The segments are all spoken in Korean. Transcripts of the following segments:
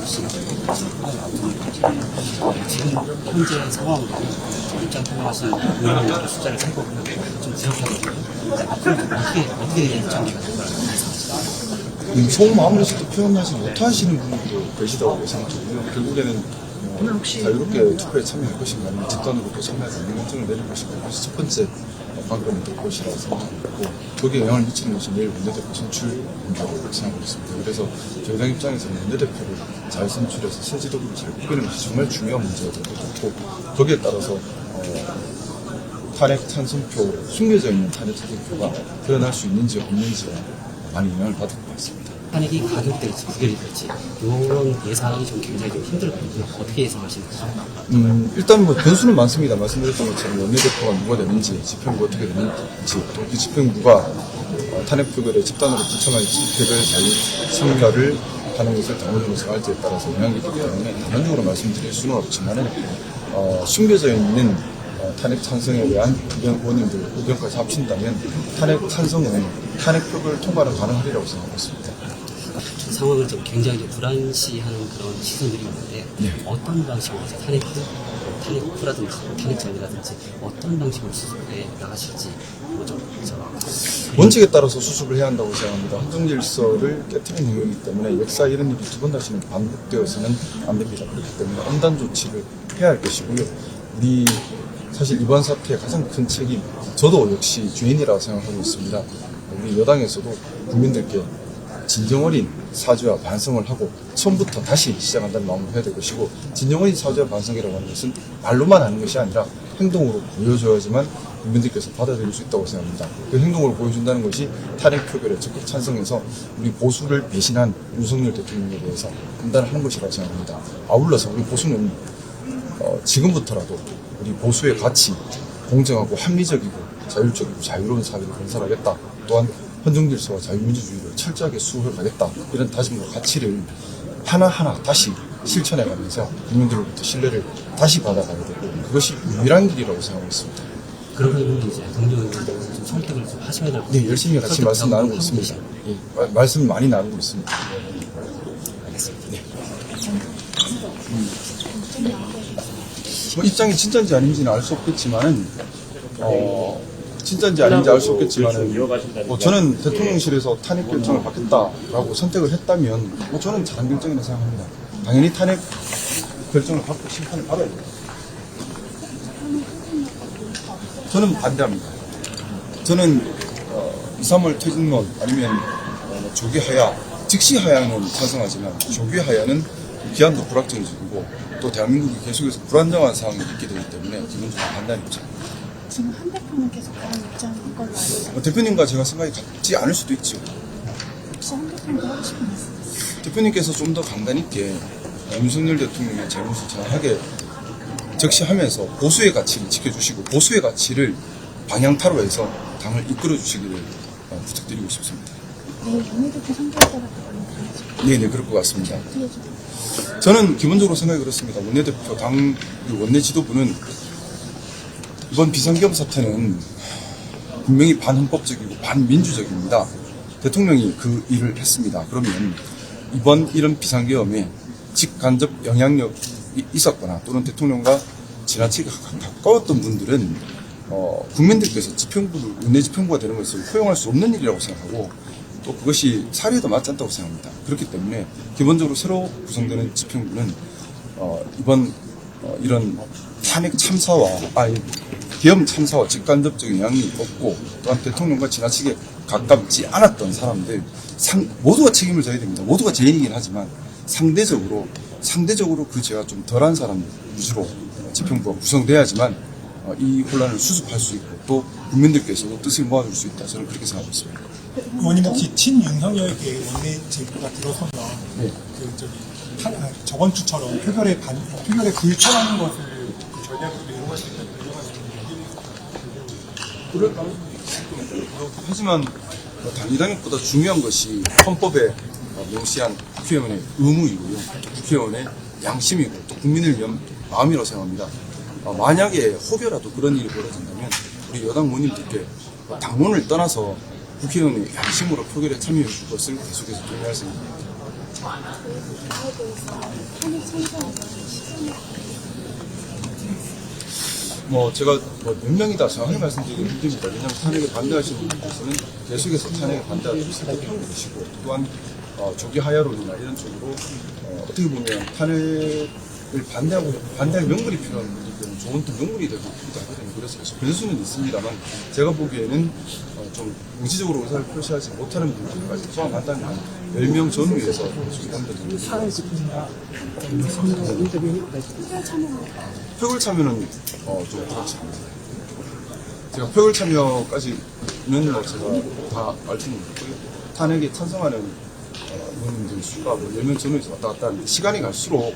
없이 지금 현재 상황으로 입장 표명하시는 의원님들 숫자를 살펴보면 좀 부족하거든요. 앞으로 어떻게 정리가 될까요? 속마음으로서도 표현하지 못하시는 분들도 계시다고 생각하고요. 결국에는 자유롭게 투표에 참여할 것인가 아니면 집단으로 또 참여해서 결정을 내릴 것인가, 그래서 첫 번째 관건이 될 것이라고 생각하고, 거기에 영향을 미치는 것이 내일 원내대표 선출 문제라고 생각하고 있습니다. 그래서 저희 당 입장에서는 원내대표를 잘 선출해서 새 지도부를 잘 꾸리는 것이 정말 중요한 문제가 될 것 같고, 거기에 따라서 탄핵 찬성표, 숨겨져 있는 탄핵 찬성표가 드러날 수 있는지 없는지가 많이 영향을 받을 것 같습니다. 탄핵이 가결될지 부결될지 이런 예상이 좀 굉장히 좀 힘들거든요. 어떻게 예상하시나요? 일단 뭐 변수는 많습니다. 말씀드렸던 것처럼 원내대표가 누가 되는지, 집행부가 어떻게 되는지, 또 그 집행부가 탄핵 표결에 집단으로 부참한 표결에 자유 참여를 하는 것을 당원으로 정할지에 따라서 영향이 있기 때문에 단언적으로 말씀드릴 수는 없지만은 숨겨져 있는 탄핵 찬성에 대한 의원님들 의견까지 합친다면 탄핵 찬성은 탄핵 표결 통과는 가능하리라고 생각하고 있습니다. 상황을 좀 굉장히 좀 불안시하는 그런 시선들이 있는데 어떤 방식으로 탄핵프라든지 탄핵전이라든지 어떤 방식으로 수습해 나가실지 원칙에 따라서 수습을 해야 한다고 생각합니다. 헌정질서를 깨트린 행위이기 때문에 역사 이런 일이 두 번 다시는 반복되어서는 안 됩니다. 그렇기 때문에 엄단 조치를 해야 할 것이고요. 우리 사실 이번 사태의 가장 큰 책임, 저도 역시 주인이라고 생각하고 있습니다. 우리 여당에서도 국민들께 진정 어린 사죄와 반성을 하고 처음부터 다시 시작한다는 마음으로 해야 될 것이고, 진정 어린 사죄와 반성이라고 하는 것은 말로만 하는 것이 아니라 행동으로 보여줘야지만 국민들께서 받아들일 수 있다고 생각합니다. 그 행동으로 보여준다는 것이 탄핵 표결에 적극 찬성해서 우리 보수를 배신한 윤석열 대통령에 대해서 판단하는 것이라고 생각합니다. 아울러서 우리 보수는 지금부터라도 우리 보수의 가치, 공정하고 합리적이고 자율적이고 자유로운 사회를 건설하겠다. 또한 헌정질서와 자유민주주의를 철저하게 수호해 가겠다. 이런 다짐과 가치를 하나하나 다시 실천해가면서 국민들로부터 신뢰를 다시 받아가야 되고, 그것이 유일한 길이라고 생각하고 있습니다. 그러면 이제 동료들도 좀 설득을 좀 하셔야 될 것 같아요. 네, 열심히 같이 말씀 나누고 있습니다. 말씀 많이 나누고 있습니다. 알겠습니다. 네. 뭐 입장이 진짜인지 아닌지는 알 수 없겠지만은, 진짜인지 아닌지 알 수 없겠지만은, 저는 대통령실에서 탄핵 결정을 받겠다라고 선택을 했다면, 저는 잘한 결정이라고 생각합니다. 당연히 탄핵 결정을 받고 심판을 받아야 됩니다. 저는 반대합니다. 저는 2, 3월 퇴진론 아니면 조기 하야, 즉시 하야는 찬성하지만 조기 하야는 기한도 불확정적이고 또 대한민국이 계속해서 불안정한 상황이 있게 되기 때문에 기본적으로 반대하는 입장입니다. 지금 한 대표님께서 그런 입장인 걸로 알고 있어요. 대표님과 제가 생각이 같지 않을 수도 있죠. 혹시 한 대표님도 하고 싶은 말씀 있으세요? 대표님께서 좀 더 강단 있게 윤석열 대통령의 잘못을 정확하게 적시하면서 보수의 가치를 지켜주시고 보수의 가치를 방향타로 해서 당을 이끌어 주시기를 부탁드리고 싶습니다. 내일 원내대표 선거에 따라 그런 다르죠. 네네, 그럴 것 같습니다. 뒤에 좀 저는 기본적으로 생각이 그렇습니다. 원내대표, 당, 원내 지도부는 이번 비상계엄 사태는 분명히 반헌법적이고 반민주적입니다. 대통령이 그 일을 했습니다. 그러면 이번 이런 비상계엄에 직간접 영향력이 있었거나 또는 대통령과 지나치게 가까웠던 분들은 국민들께서 집행부를 원내 집행부가 되는 것을 허용할 수 없는 일이라고 생각하고, 또 그것이 사례도 맞지 않다고 생각합니다. 그렇기 때문에 기본적으로 새로 구성되는 집행부는 이번 이런 탄핵 참사와 계엄 참사와 직간접적인 영향이 없고, 또한 대통령과 지나치게 가깝지 않았던 사람들 모두가 책임을 져야 됩니다. 모두가 죄인이긴 하지만 상대적으로 그 죄가 좀 덜한 사람 위주로 집행부가 구성돼야지만 이 혼란을 수습할 수 있고 또 국민들께서도 뜻을 모아줄 수 있다. 저는 그렇게 생각하고 있습니다. 의원님 혹시 친윤석열계 원내 제보가 들어서면 저번 주처럼 표결에 불참하는 것을 전략으로 이용할 수 있다는 그럴 가능성이 있습니다. 하지만 당위당협보다 중요한 것이 헌법에 명시한 국회의원의 의무이고요, 또 국회의원의 양심이고 또 국민을 위한 마음이라고 생각합니다. 만약에 혹여라도 그런 일이 벌어진다면 우리 여당 의원님들께 당론을 떠나서 국회의원의 양심으로 표결에 참여해 줄 것을 계속해서 독려할 생각입니다. 제가 몇 명이다 정확히 말씀드리기 힘듭니다. 왜냐하면 탄핵에 반대하시는 분께서는 계속해서 탄핵에 반대하고 설득하고 계시고, 또한 조기 하야론이나 이런 쪽으로 어떻게 보면 탄핵을 반대할 명분이 필요한 분들은 좋은 또 명분이 되고 있기도 하거든요. 그래서 변수는 있습니다만, 제가 보기에는 좀 의지적으로 의사를 표시하지 못하는 분들까지 포함한다면 한 10명 전후에서 표결 참여는 좀 그렇지 않습니다. 제가 표결 참여까지는 제가 다 말씀드렸고요. 탄핵에 찬성하는 의원님들 수가 10명 전후에서 왔다 갔다 하는데, 시간이 갈수록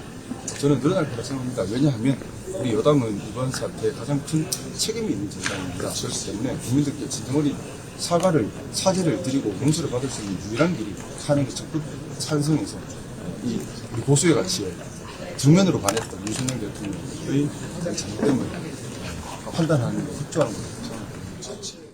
저는 늘어날 거라 생각합니다. 왜냐하면 우리 여당은 이번 사태에 가장 큰 책임이 있는 정당입니다. 그렇기 때문에 국민들께 진정어린 사죄를 드리고 용서를 받을 수 있는 유일한 길이 탄핵에 적극 찬성해서 우리 보수의 가치에 정면으로 반했던 윤석열 대통령의 잘못됨을 판단하는 거, 흡조하는 것을 저는